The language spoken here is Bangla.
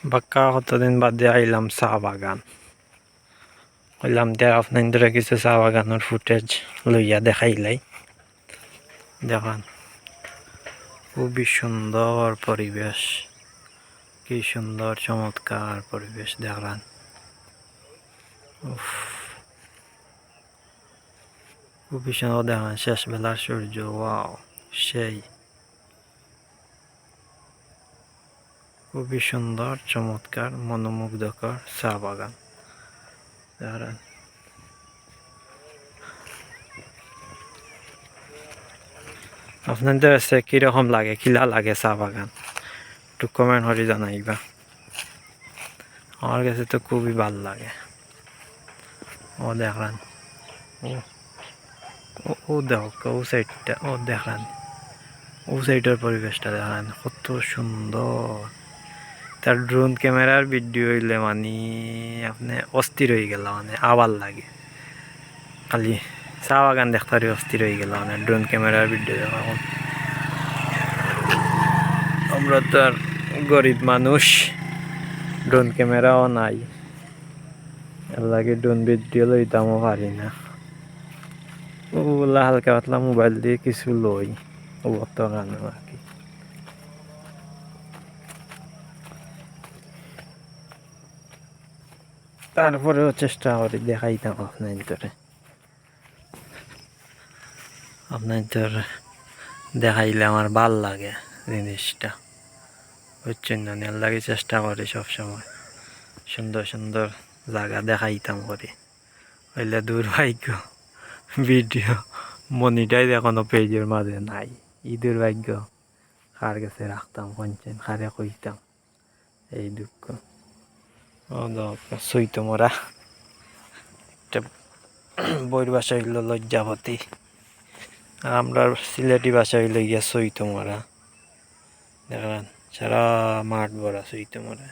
বাক্কা কতদিন বাদে আইলাম চা বাগান কইলাম যে আপনাদের কিছু চা বাগানের ফুটেজ লইয়া দেখাইলাই দেখান খুবই সুন্দর পরিবেশ কি সুন্দর চমৎকার পরিবেশ দেখান খুবই সুন্দর দেখান শেষ বেলার সূর্য ওয়াও সেই খুবই সুন্দর চমৎকার মনোমুগ্ধকর চা বাগান দেখান আপনাদের কাছে কিরকম লাগে কিলা লাগে চা বাগান একটু কমেন্ট করে জানাইবা আমার কাছে তো খুবই ভালো লাগে ও দেখান ও দেখো ও সাইডটা ও দেখান ও সাইডের পরিবেশটা দেখান কত সুন্দর তার ড্রোন ক্যামেরার ভিডিও হইলে মানে আপনি অস্থির হয়ে গেল মানে আবার লাগে খালি চা বাগান দেখতে অস্থির হয়ে গেল মানে ড্রোন ক্যামেরার ভিডিও দেখা আমরা তো আর গরিব মানুষ ড্রোন ক্যামেরাও নাই এর লাগে ড্রোন ভিডিও লইতামও পারি না ওগুলা হালকা পাতলা মোবাইল দিয়ে কিছু লই ও বর্তমানে আর কি তারপরেও চেষ্টা করি দেখাইতাম আপনাদের দেখাইলে আমার ভাল লাগে জিনিসটা বুঝছেন না এর লাগে চেষ্টা করি সবসময় সুন্দর সুন্দর জায়গা দেখাইতাম করি হইলে দুর্ভাগ্য ভিডিও মনিটাইজ এখনো পেজের মাঝে নাই ই দুর্ভাগ্য কার কাছে রাখতাম পঞ্চেন কারে কইতাম এই দুঃখ ও সইতো মরা একটা বইয়ের ভাষা হইল লজ্জাপতি আর আমরা সিলেটি ভাষা হইল গিয়া সইতো মরা দেখলাম সারা মাঠ ভরা সইতো মরা